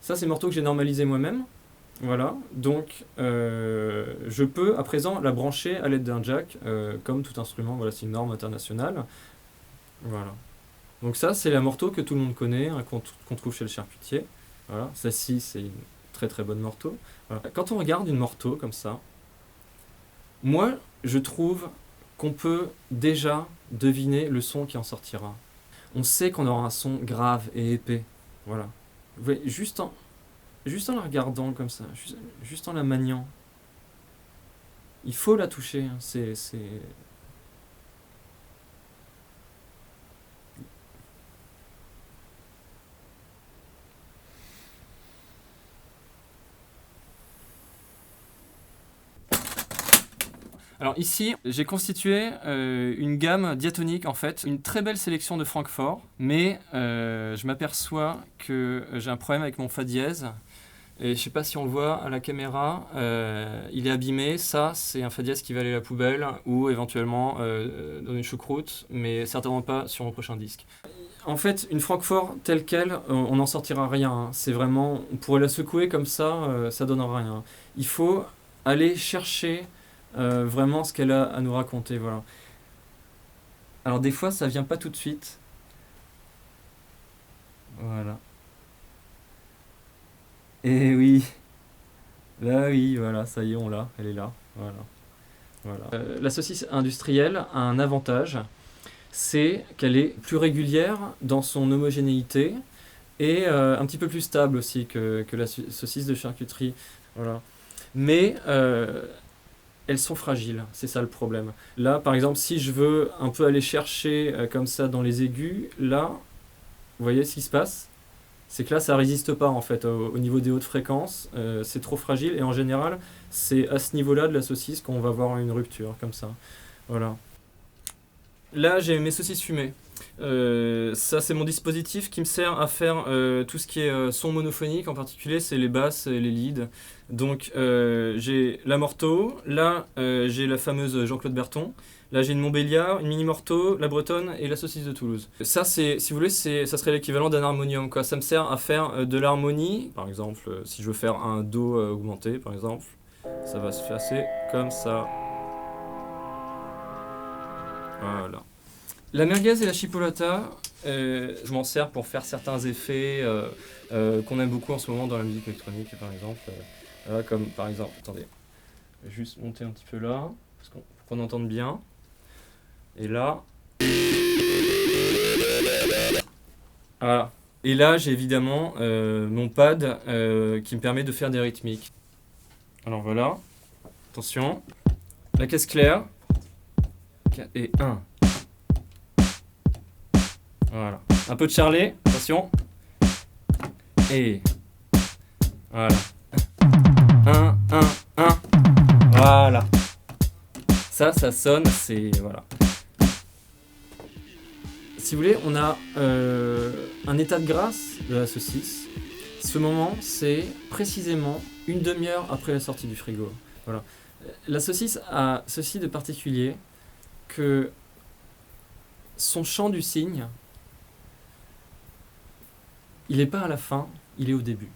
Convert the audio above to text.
Ça, c'est le morteau que j'ai normalisé moi-même. Voilà, donc je peux à présent la brancher à l'aide d'un jack, comme tout instrument, voilà, c'est une norme internationale. Voilà. Donc ça, c'est la morteau que tout le monde connaît, hein, qu'on trouve chez le charcutier. Voilà, celle-ci, c'est une très très bonne morteau. Voilà. Quand on regarde une morteau comme ça, moi, je trouve qu'on peut déjà deviner le son qui en sortira. On sait qu'on aura un son grave et épais. Voilà. Vous voyez, juste en la regardant comme ça, juste en la maniant, il faut la toucher. Hein. C'est... Alors ici, j'ai constitué une gamme diatonique en fait, une très belle sélection de Francfort, mais je m'aperçois que j'ai un problème avec mon fa dièse. Et je ne sais pas si on le voit à la caméra, il est abîmé. Ça, c'est un fa dièse qui va aller à la poubelle ou éventuellement dans une choucroute, mais certainement pas sur mon prochain disque. En fait, une Francfort telle quelle, on n'en sortira rien. Hein. C'est vraiment, on pourrait la secouer comme ça donnera rien. Il faut aller chercher vraiment ce qu'elle a à nous raconter. Voilà. Alors des fois, ça vient pas tout de suite. Voilà. Et oui, là oui, voilà, ça y est, on l'a, elle est là. Voilà. Voilà. La saucisse industrielle a un avantage, c'est qu'elle est plus régulière dans son homogénéité et un petit peu plus stable aussi que la saucisse de charcuterie. Voilà. Mais elles sont fragiles, c'est ça le problème. Là, par exemple, si je veux un peu aller chercher comme ça dans les aigus, là, vous voyez ce qui se passe? C'est que là, ça résiste pas en fait au niveau des hautes fréquences, c'est trop fragile et en général, c'est à ce niveau-là de la saucisse qu'on va avoir une rupture comme ça. Voilà. Là, j'ai mes saucisses fumées. Ça, c'est mon dispositif qui me sert à faire tout ce qui est son monophonique, en particulier, c'est les basses et les leads. Donc, j'ai la Morteau, là, j'ai la fameuse Jean-Claude Berton, là, j'ai une Montbéliard, une Mini Morteau, la Bretonne et la saucisse de Toulouse. Ça, c'est, si vous voulez, ça serait l'équivalent d'un harmonium, quoi. Ça me sert à faire de l'harmonie. Par exemple, si je veux faire un Do augmenté, par exemple, ça va se passer comme ça. Voilà. La merguez et la chipolata, je m'en sers pour faire certains effets qu'on aime beaucoup en ce moment dans la musique électronique, par exemple. Comme par exemple, attendez, je vais juste monter un petit peu là, parce qu'on entende bien. Et là, voilà. Et là, j'ai évidemment mon pad qui me permet de faire des rythmiques. Alors voilà, attention, la caisse claire, et 1. Voilà. Un peu de charlet, attention. Et voilà. 1, 1, 1. Voilà. Ça sonne, c'est... Voilà. Si vous voulez, on a un état de grâce de la saucisse. Ce moment, c'est précisément une demi-heure après la sortie du frigo. Voilà. La saucisse a ceci de particulier que son chant du cygne, il n'est pas à la fin, il est au début.